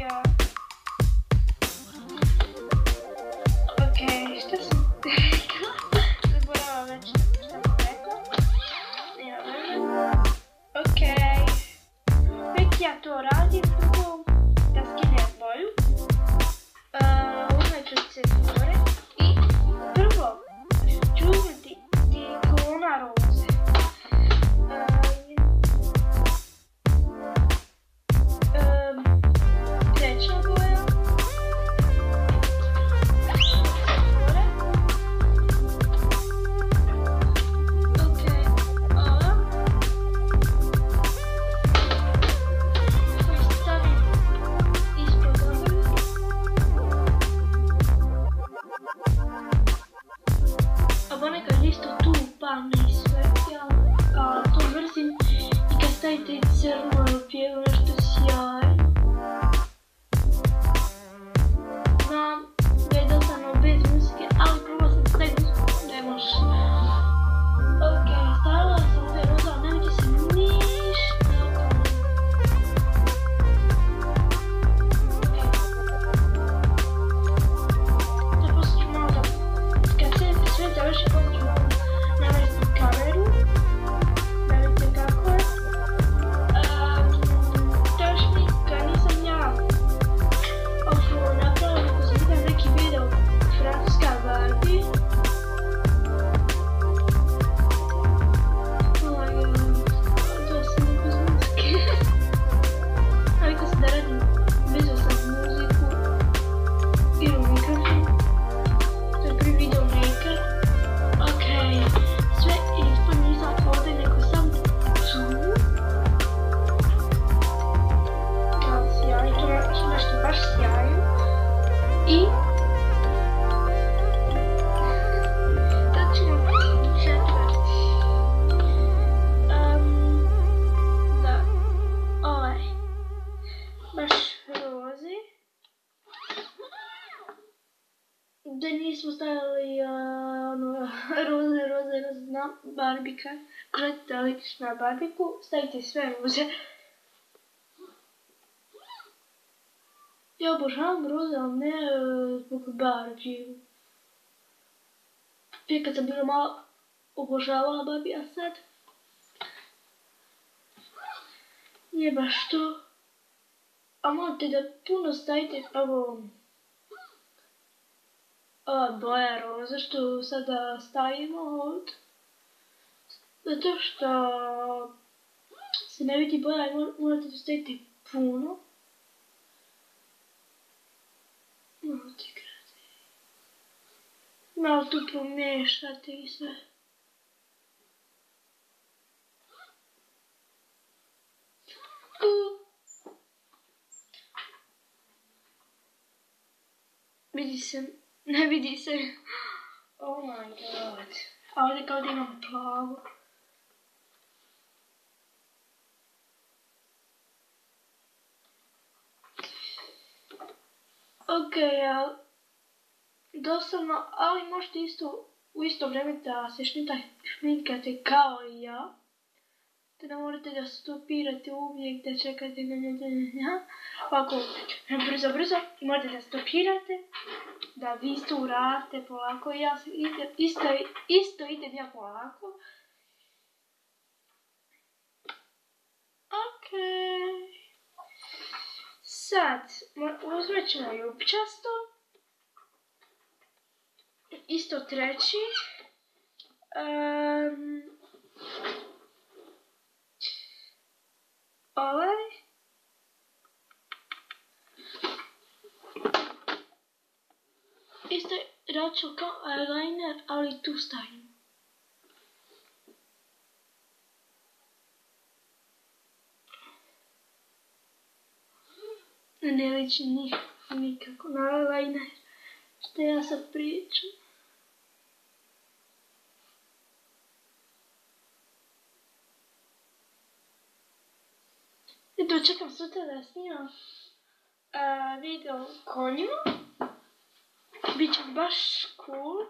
ja. Okej, šta sam rekla? Zaborala već šta sam rekla. Nema veze. Okej. Već ja to radim, prvo da skinem boju. Uzmet ću cenzure i prvo ću uzmeti Diagonal roze. Treća boja. Okej, ova. Koju stavim ispod ove. A ponekad isto tu padne i sve, ja to mrzim. I kad stavite i crno ili bijelo, nešto sjajno. Znam da je dosadno bez muzike, ali probala sam staviti muziku, ne može. Okej, stavila sam sve roze, ali ne vidi se ništa. Sad poslije ću malo da, kad sve završi, poslije ću malo navesti kameru. Da vidite kako je. Tehnika nisam ja napravila, nego sam vidjela neki video francuska Barbie. Oh my god, to sam bez muzike. Navikla sam da radim bez sam muziku i u mikrofon. To je prvi video maker. Okej, sve ispod nisam ovdje, nego sam tu. Sjajno, to je nešto baš sjajno. I to ćemo četvrti. Da, ovaj, baš roze. Da nismo stavili roze, znam, barbika. Kretite električna barbiku, stavite sve roze. Ja obožavam roze, ali ne zbog Barbie. Prije kad sam bila mala, obožavala Barbie, a sad nije baš to. A morate da puno stavite ova boja roza što sada stavimo ovdje. Zato što se ne vidi boja i morate da stavite puno. Malo ti krati. Malo tu pomiješate i sve. Vidi se, ne vidi se. Oh my god. A ovdje kao da imam plavu. Okej, dosadno, ali možete isto u isto vrijeme da se šminkate kao i ja. Te ne morate da stopirate uvijek, da čekate ovako brzo, morate da stopirate, da vi isto uradite polako. Ja isto idem ja polako. Okej. Sad uzmet ćemo ljubčasto. Isto treći. Ovaj. Isto raču kao eyeliner, ali tu stavim. Ne liči nikako na eyeliner. Što ja sad pričam. Eto, čekam sutra da snimam video o konjima. Biće baš cool.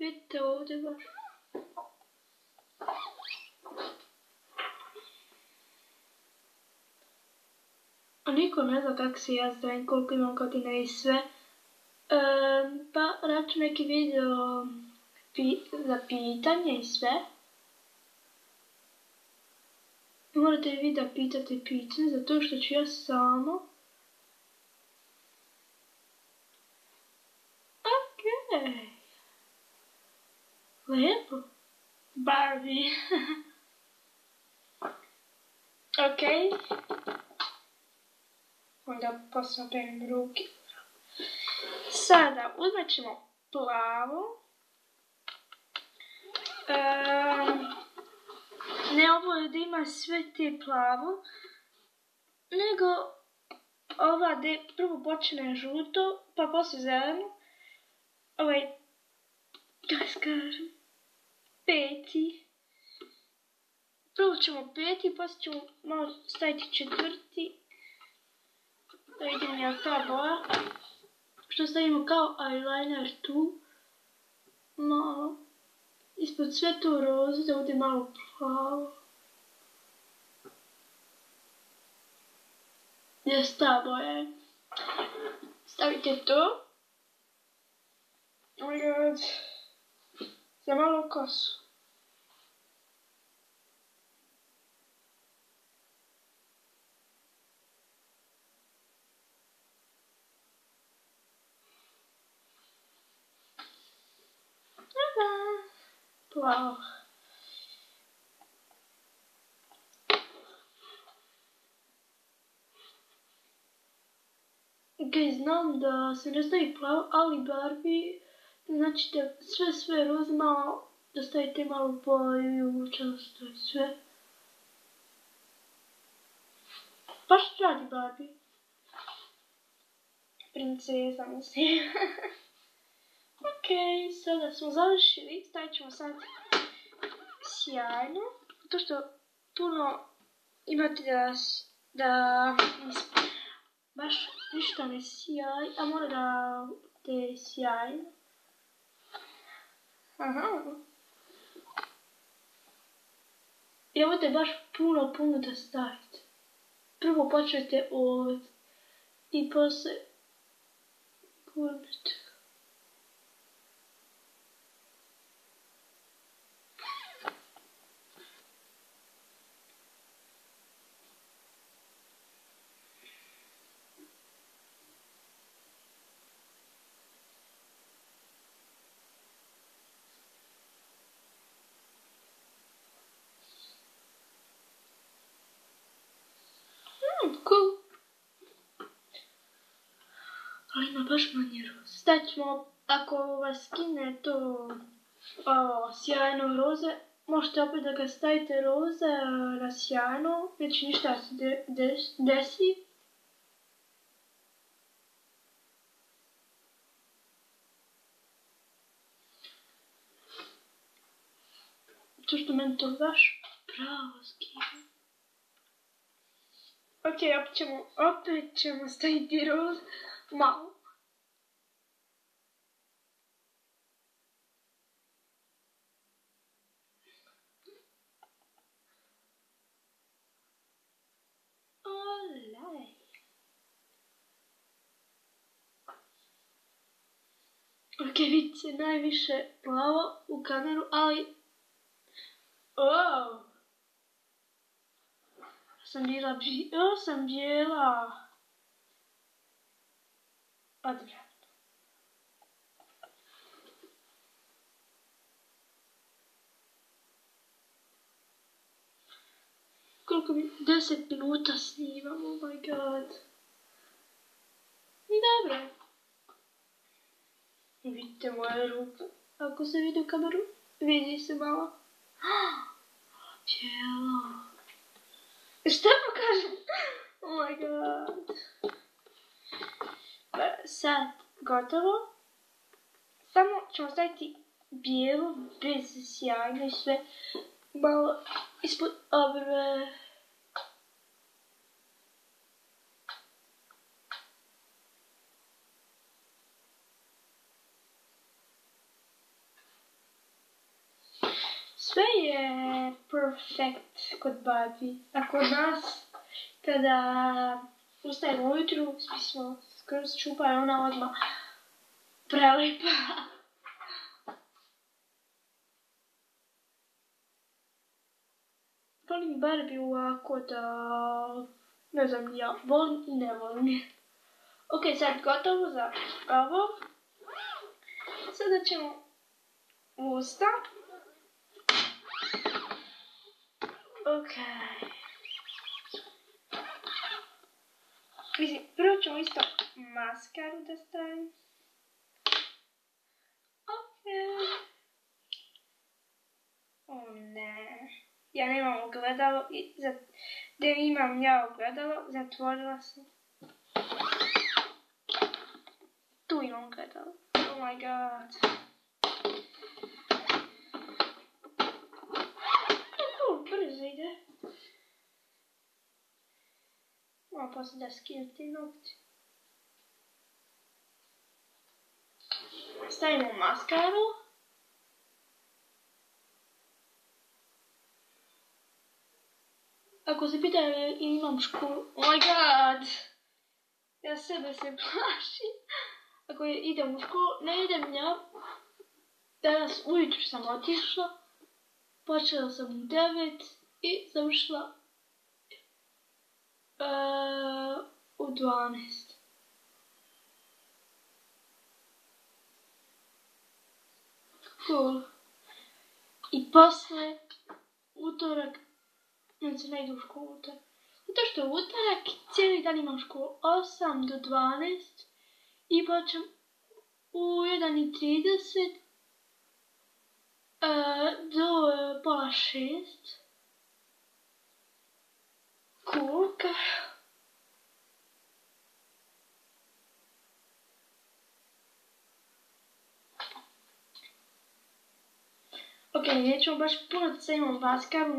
Vidite ovdje baš. A niko ne zna kako se ja zovem, koliko imam godina i sve. Pa raču neki video za pitanje i sve. Morate vi da pitate pitanje, zato što ću ja samo... Okej. Lijepo. Barbie. Okej. Onda posle operim ruke. Sada uzmet ćemo plavo. Ne ovo je da ima sve te plavo, nego ova gdje prvo počne žuto, pa poslije zeleno. Kako se kažem, peti. Prvo ćemo peti, poslije ćemo malo staviti četvrti. Da vidim ja ta boja. Što stavimo kao eyeliner tu. Malo. Ispod sve to roze, da bude malo plavo. Gdje ta boja? Stavite to. Oh my god. Za malo kosu. Plavo. Ok, znam da se ne stavi plavo, ali Barbie, znači da sve roze malo, da stavite malo boju, učestvo i sve. Pa što radi Barbie? Princeza, mislim. Ok, sada smo završili, stavit ćemo sad sjajno, to što puno imate da baš ništa ne sjaj, a mora da te sjajno. Aha. I ovo te baš puno da stavite. Prvo počnete ovdje i poslije gurnete. Cool. Ali ima baš manje roze. Stavit ćemo, ako vas skine to sjajno roze, možete opet da ga stavite roze na sjajno, neće ništa se desi. To što meni to baš pravo skine. Ok, opet ćemo staviti roz malo. Olaj. Ok, vidite se najviše plavo u kameru, ali... Oh! sam bijela. Odvratno. Koliko mi... 10 minuta snimam, oh my god. Dobro. Vidite moje ruke. Ako se vidi u kameru, vidi se malo. Bijelo. Šta pokažem? Oh my god. Sad gotovo. Samo ćemo staviti bijelo, bez sjajno i sve. Malo ispod obrve. Sve je perfect kod Barbie. A kod nas, kada ustajemo ujutru, svi smo skroz čupa i ona odmah prelipa. Volim Barbie ovako da, ne znam, ja volim i ne volim je. Ok, sad gotovo za ovo. Sada ćemo usta. Ok. Mislim, prvo ćemo isto maskaru da stavim. Ok. O ne. Ja nemam ogledalo i gdje imam ja ogledalo, zatvorila sam. Tu imam ogledalo. Oh my god. Brzo ide. Moram poslije da skinem te nokti. Stavimo maskaru. Ako se pita imam školu, oh my god, ja sebe se plašim. Ako idem u školu, ne idem ja. Danas ujutru sam otišla, počela sam u 9 i završila u 12. Cool. I posle utorak, se ne ide u školu utorak. Zato što u utorak cijeli dan imam školu 8 do 12 i počnem u 1:30 do pola 6. Cool. Ok, nećemo baš puno da stavimo maskaru,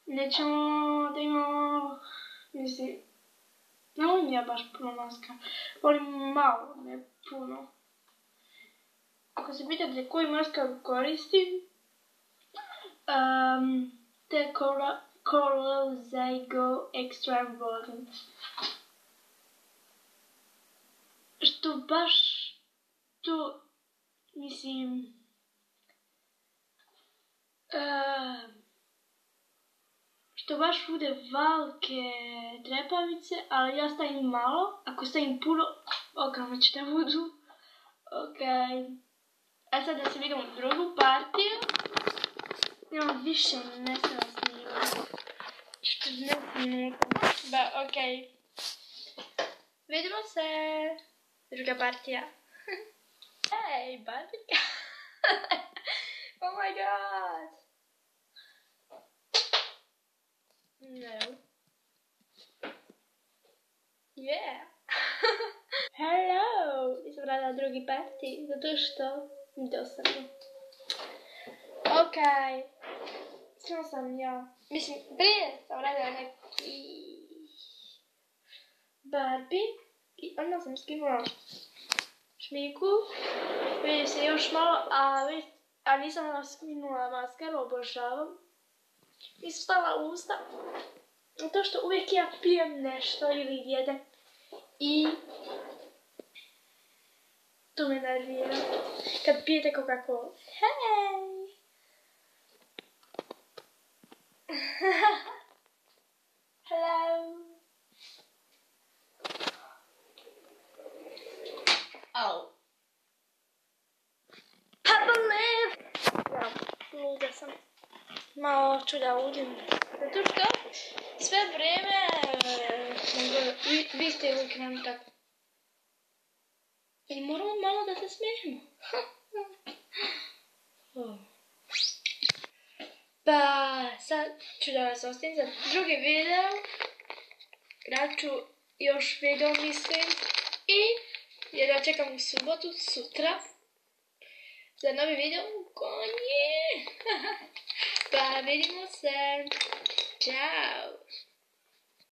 nećemo da imamo, mislim, ne volim ja baš puno maskara, volim malo, ne puno. Ako se pitate koju maskaru koristim, to je Coral Zygo Extra Emboldened. Što baš to, mislim, što baš bude valke trepavice, ali ja stavim malo, ako stavim puno, ogromno će da budu. Ok. A sad da se vidimo u drugu partiju. Imam više mjesta da snimam. 14 minuta. Da, ok. Vidimo se. Druga partija. Hey, Barbie. Oh my god. No. Yeah. Hello. Nisam radila drugi partij, zato što mi dosadno. Ok. Samo sam ja. Mislim, prije sam radila neki Barbie i onda sam skinula šminku. Vidi se još malo, a nisam skinula maskaru, obožavam. Nisam stavila usta. To što uvijek ja pijem nešto ili jedem. I to me nervira. Kad pijete Coca-Cola. Hej! Hello! Oh. I believe! Ja, luda sam. Malo ću da uđem. Zato što sve vrijeme vi ste uvijek nam tako. I moramo malo da se smijemo. Pa sad ću da vas ostavim za drugi video. Rad ću još video mislim. I jedva čekam u subotu, sutra. Za novi video. Konje! Pa vidimo se. Ćao!